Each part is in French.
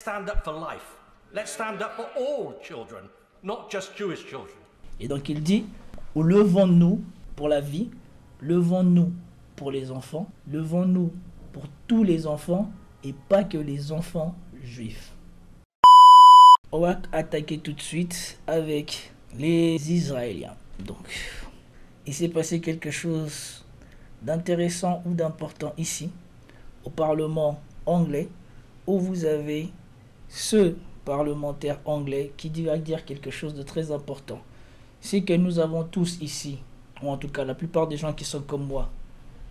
Stand up for life. Let's stand up for all children, not just Jewish children. Et donc il dit, levons-nous pour la vie, levons-nous pour les enfants, levons-nous pour tous les enfants et pas que les enfants juifs. On va attaquer tout de suite avec les Israéliens. Donc, il s'est passé quelque chose d'intéressant ou d'important ici, au Parlement anglais, où vous avez ce parlementaire anglais qui va dire quelque chose de très important. C'est que nous avons tous ici, ou en tout cas la plupart des gens qui sont comme moi,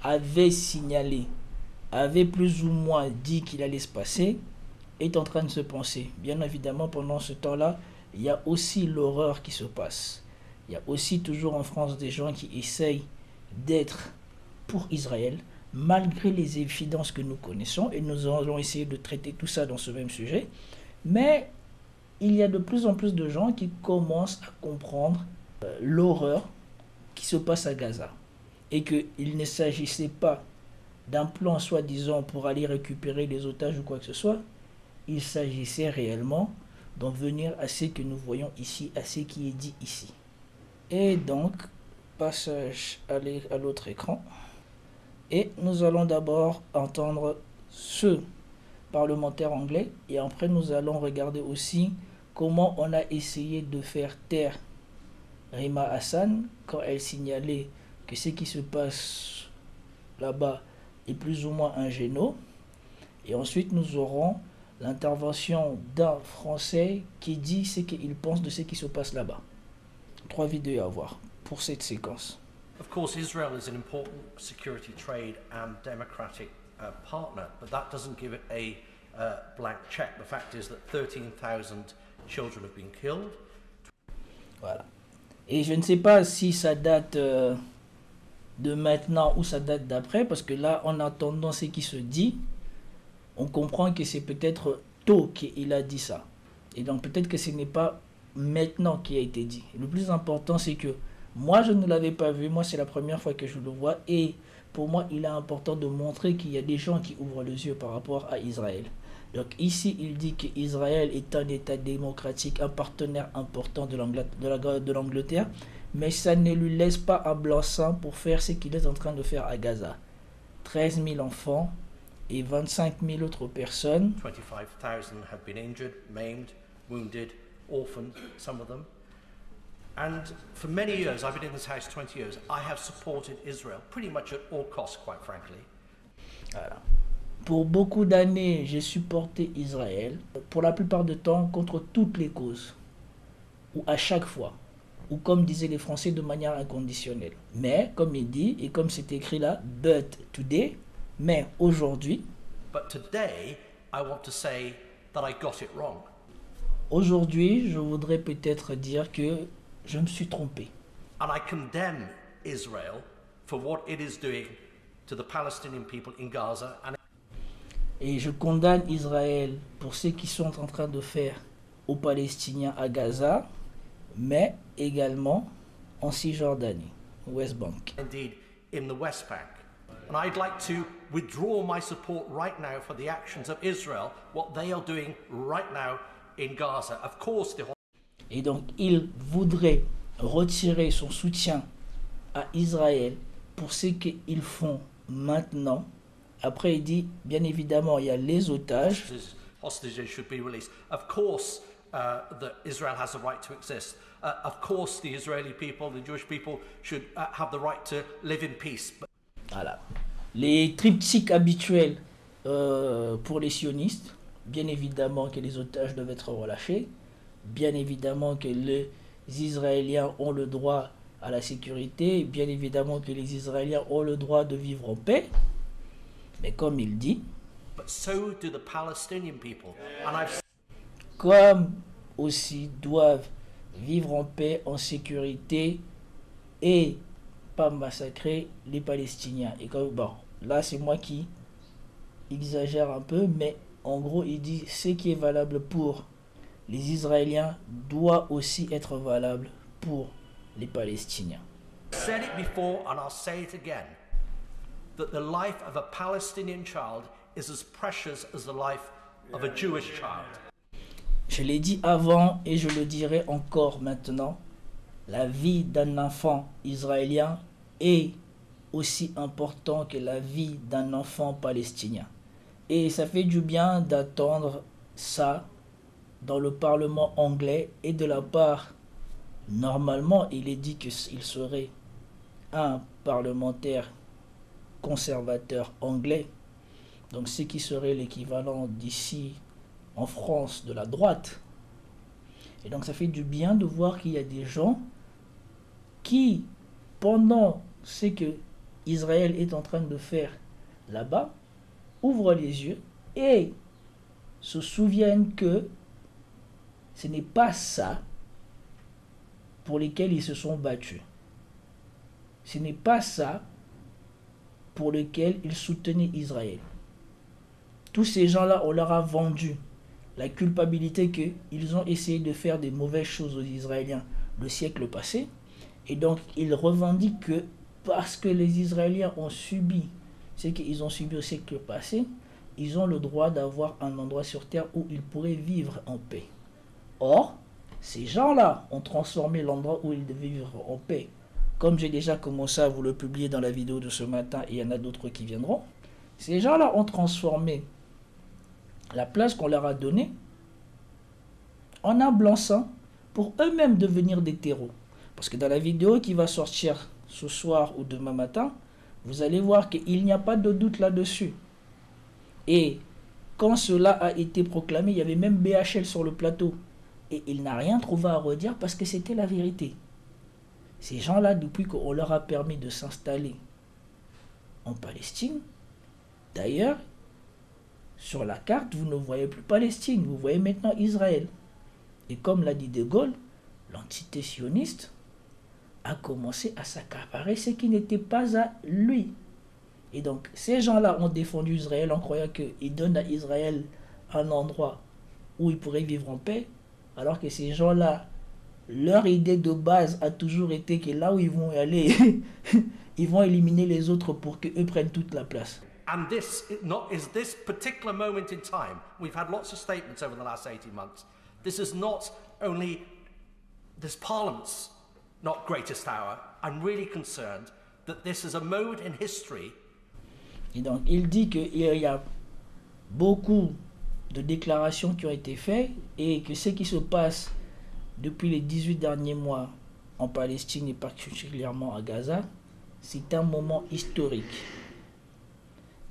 avaient signalé, avaient plus ou moins dit qu'il allait se passer, est en train de se penser. Bien évidemment, pendant ce temps-là, il y a aussi l'horreur qui se passe. Il y a aussi toujours en France des gens qui essayent d'être pour Israël, malgré les évidences que nous connaissons, et nous allons essayer de traiter tout ça dans ce même sujet. Mais il y a de plus en plus de gens qui commencent à comprendre l'horreur qui se passe à Gaza. Et qu'il ne s'agissait pas d'un plan soi-disant pour aller récupérer les otages ou quoi que ce soit. Il s'agissait réellement d'en venir à ce que nous voyons ici, à ce qui est dit ici. Et donc, passage à l'autre écran. Et nous allons d'abord entendre ce parlementaire anglais et après nous allons regarder aussi comment on a essayé de faire taire Rima Hassan quand elle signalait que ce qui se passe là-bas est plus ou moins un génocide. Et ensuite nous aurons l'intervention d'un Français qui dit ce qu'il pense de ce qui se passe là-bas. 3 vidéos à voir pour cette séquence. Of course, Israel is an important security, trade and democratic partner, but that doesn't give it a blank check. The fact is that 13,000 children have been killed. Voilà. Et je ne sais pas si ça date de maintenant ou ça date d'après, parce que là, en entendant ce qui se dit, on comprend que c'est peut-être tôt qu'il a dit ça. Et donc peut-être que ce n'est pas maintenant qui a été dit. Le plus important, c'est que moi, je ne l'avais pas vu. Moi, c'est la première fois que je le vois. Et pour moi, il est important de montrer qu'il y a des gens qui ouvrent les yeux par rapport à Israël. Donc ici, il dit qu'Israël est un État démocratique, un partenaire important de l'Angleterre. Mais ça ne lui laisse pas un blanc-seing pour faire ce qu'il est en train de faire à Gaza. 13 000 enfants et 25 000 autres personnes. 25,000 have been injured, maimed, wounded, orphaned, some of them. And for many years, I've been in this house 20 years, I have supported Israel pretty much at all costs, quite frankly. Voilà. Pour beaucoup d'années, j'ai supporté Israël, pour la plupart du temps, contre toutes les causes, ou à chaque fois, ou comme disaient les Français, de manière inconditionnelle. Mais, comme il dit, et comme c'est écrit là, but today, mais aujourd'hui, But today, I want to say that I got it wrong. Aujourd'hui, je voudrais peut-être dire que je me suis trompé. And I condemn Israel for what it is doing to the Palestinian people in Gaza. Et je condamne Israël pour ce qu'ils sont en train de faire aux Palestiniens à Gaza, mais également en Cisjordanie, West Bank. Indeed, in the West Bank. And I'd like to withdraw my support right now for the actions of Israel, what they are doing right now in Gaza. Of course, Et donc, il voudrait retirer son soutien à Israël pour ce qu'ils font maintenant. Après, il dit, bien évidemment, il y a les otages. Hostages should be released. Of course, that Israel has a right to exist. Of course, the Israeli people, the Jewish people, should have the right to live in peace. Voilà. Les triptyques habituels pour les sionistes. Bien évidemment que les otages doivent être relâchés. Bien évidemment que les Israéliens ont le droit à la sécurité. Bien évidemment que les Israéliens ont le droit de vivre en paix. Mais comme il dit, but so do the Palestinian people. And I've... comme aussi doivent vivre en paix, en sécurité et pas massacrer les Palestiniens. Et comme, bon, là c'est moi qui exagère un peu, mais en gros il dit ce qui est valable pour les Israéliens doit aussi être valable pour les Palestiniens. I said it before and I'll say it again, that the life of a Palestinian child is as precious as the life of a Jewish child. Je l'ai dit avant et je le dirai encore maintenant. La vie d'un enfant israélien est aussi importante que la vie d'un enfant palestinien. Et ça fait du bien d'attendre ça dans le Parlement anglais et de la part, normalement, il est dit qu'il serait un parlementaire conservateur anglais, donc ce qui serait l'équivalent d'ici en France de la droite. Et donc ça fait du bien de voir qu'il y a des gens qui, pendant ce que Israël est en train de faire là-bas, ouvrent les yeux et se souviennent que ce n'est pas ça pour lesquels ils se sont battus. Ce n'est pas ça pour lequel ils soutenaient Israël. Tous ces gens-là, on leur a vendu la culpabilité qu'ils ont essayé de faire des mauvaises choses aux Israéliens le siècle passé. Et donc, ils revendiquent que parce que les Israéliens ont subi ce qu'ils ont subi au siècle passé, ils ont le droit d'avoir un endroit sur terre où ils pourraient vivre en paix. Or, ces gens-là ont transformé l'endroit où ils devaient vivre en paix. Comme j'ai déjà commencé à vous le publier dans la vidéo de ce matin, et il y en a d'autres qui viendront, ces gens-là ont transformé la place qu'on leur a donnée en un blanc-seing pour eux-mêmes devenir des terreaux. Parce que dans la vidéo qui va sortir ce soir ou demain matin, vous allez voir qu'il n'y a pas de doute là-dessus. Et quand cela a été proclamé, il y avait même BHL sur le plateau. Et il n'a rien trouvé à redire parce que c'était la vérité. Ces gens-là, depuis qu'on leur a permis de s'installer en Palestine, d'ailleurs, sur la carte, vous ne voyez plus Palestine, vous voyez maintenant Israël. Et comme l'a dit De Gaulle, l'entité sioniste a commencé à s'accaparer ce qui n'était pas à lui. Et donc, ces gens-là ont défendu Israël en croyant qu'ils donnent à Israël un endroit où ils pourraient vivre en paix, alors que ces gens-là, leur idée de base a toujours été que là où ils vont aller, ils vont éliminer les autres pour qu'eux prennent toute la place. And this particular moment in time, we've had lots of statements over the last 18 months. This is not only this Parliament's not greatest hour. I'm really concerned that this is a moment in history. Et donc, il dit qu'il y a beaucoup de déclarations qui ont été faites et que ce qui se passe depuis les 18 derniers mois en Palestine et particulièrement à Gaza, c'est un moment historique.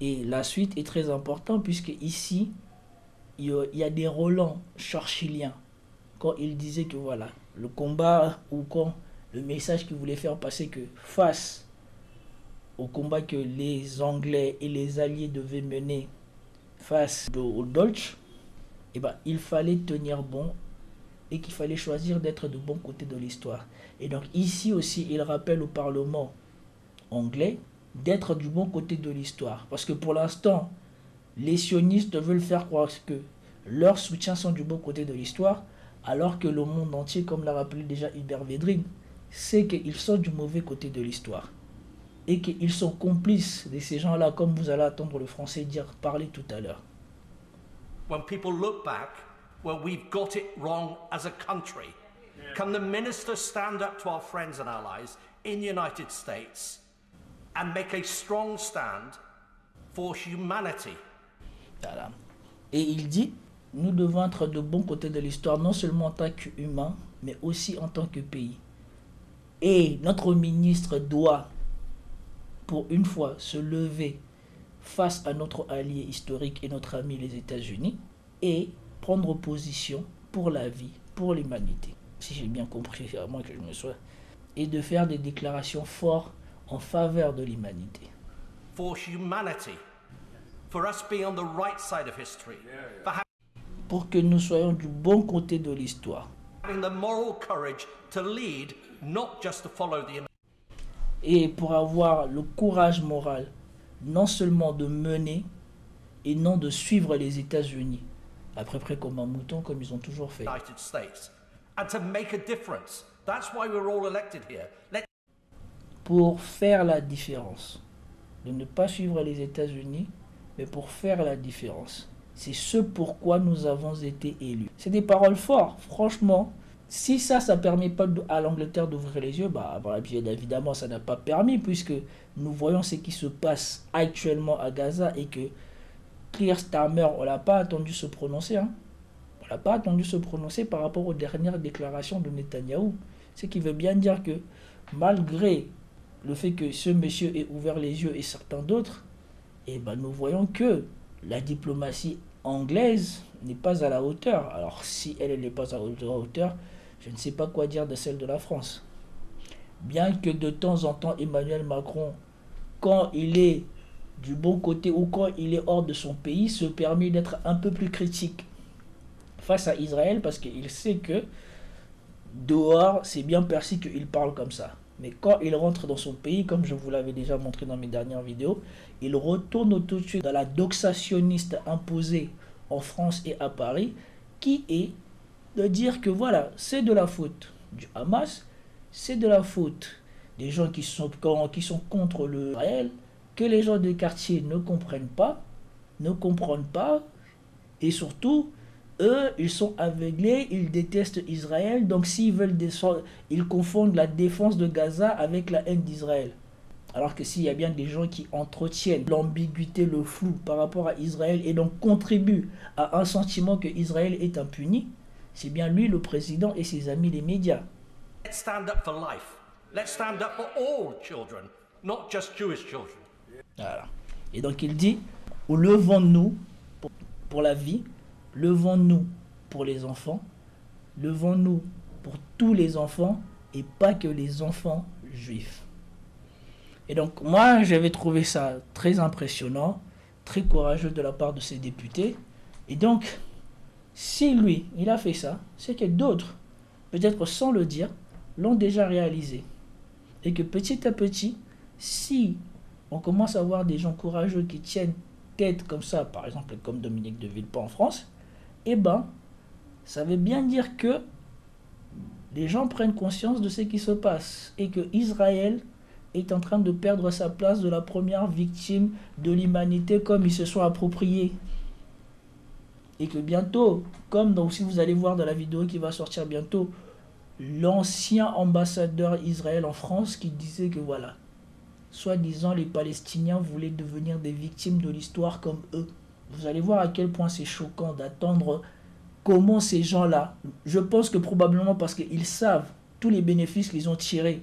Et la suite est très importante puisque ici, il y a des relents churchilliens. Quand il disait que voilà, le combat ou quand le message qu'il voulait faire passer que face au combat que les Anglais et les Alliés devaient mener face aux Deutsch, eh ben, il fallait tenir bon et qu'il fallait choisir d'être de bon côté de l'histoire. Et donc ici aussi, il rappelle au Parlement anglais d'être du bon côté de l'histoire. Parce que pour l'instant, les sionistes veulent faire croire que leurs soutiens sont du bon côté de l'histoire, alors que le monde entier, comme l'a rappelé déjà Hubert Védrine, sait qu'ils sont du mauvais côté de l'histoire. Et qu'ils sont complices de ces gens-là, comme vous allez entendre le français dire, parler tout à l'heure. When people look back, well, we've got it wrong as a country. Can the minister stand up to our friends and allies in the United States and make a strong stand for humanity? Voilà. Et il dit, nous devons être de bon côté de l'histoire, non seulement en tant qu'humains, mais aussi en tant que pays. Et notre ministre doit, pour une fois, se lever face à notre allié historique et notre ami les États-Unis et prendre position pour la vie, pour l'humanité. Si j'ai bien compris, à moins que je me sois. Et de faire des déclarations fortes en faveur de l'humanité. For humanity. For us being on the right side of history. Pour que nous soyons du bon côté de l'histoire. Having the moral courage to lead, not just to follow the... Et pour avoir le courage moral, non seulement de mener et non de suivre les États-Unis, à peu près comme un mouton, comme ils ont toujours fait. United States, and to make a difference. That's why we're all elected here. Pour faire la différence. De ne pas suivre les États-Unis, mais pour faire la différence. C'est ce pourquoi nous avons été élus. C'est des paroles fortes, franchement. Si ça ne permet pas à l'Angleterre d'ouvrir les yeux, bien évidemment, ça n'a pas permis, puisque nous voyons ce qui se passe actuellement à Gaza et que Keir Starmer, on ne l'a pas attendu se prononcer. On n'a pas attendu se prononcer par rapport aux dernières déclarations de Netanyahou. Ce qui veut bien dire que malgré le fait que ce monsieur ait ouvert les yeux et certains d'autres, nous voyons que la diplomatie anglaise n'est pas à la hauteur. Alors si elle n'est pas à la hauteur, je ne sais pas quoi dire de celle de la France. Bien que de temps en temps Emmanuel Macron, quand il est du bon côté ou quand il est hors de son pays, se permet d'être un peu plus critique face à Israël parce qu'il sait que dehors, c'est bien perçu qu'il parle comme ça. Mais quand il rentre dans son pays, comme je vous l'avais déjà montré dans mes dernières vidéos, il retourne tout de suite dans la doxationniste imposée en France et à Paris, qui est de dire que voilà, c'est de la faute du Hamas, c'est de la faute des gens qui sont contre le Israël, que les gens des quartiers ne comprennent pas, et surtout, eux, ils sont aveuglés, ils détestent Israël, donc s'ils veulent descendre, ils confondent la défense de Gaza avec la haine d'Israël. Alors que s'il y a bien des gens qui entretiennent l'ambiguïté, le flou par rapport à Israël et donc contribuent à un sentiment que Israël est impuni, c'est bien lui le président et ses amis les médias. Let's stand up for life. Let's stand up for all children, not just Jewish children. Voilà. Et donc il dit, levons-nous pour la vie, levons-nous pour les enfants, levons-nous pour tous les enfants et pas que les enfants juifs. Et donc moi j'avais trouvé ça très impressionnant, très courageux de la part de ces députés. Et donc si lui il a fait ça, c'est que d'autres, peut-être sans le dire, l'ont déjà réalisé. Et que petit à petit, si on commence à voir des gens courageux qui tiennent tête comme ça, par exemple comme Dominique de Villepin en France, ça veut bien dire que les gens prennent conscience de ce qui se passe et que Israël est en train de perdre sa place de la première victime de l'humanité comme ils se sont appropriés. Et que bientôt, si vous allez voir dans la vidéo qui va sortir bientôt, l'ancien ambassadeur Israël en France qui disait que voilà, soi-disant les Palestiniens voulaient devenir des victimes de l'histoire comme eux. Vous allez voir à quel point c'est choquant d'attendre comment ces gens-là, je pense que probablement parce qu'ils savent tous les bénéfices qu'ils ont tirés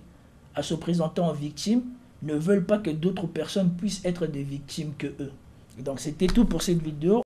à se présenter en victime, ne veulent pas que d'autres personnes puissent être des victimes que eux. Et donc c'était tout pour cette vidéo.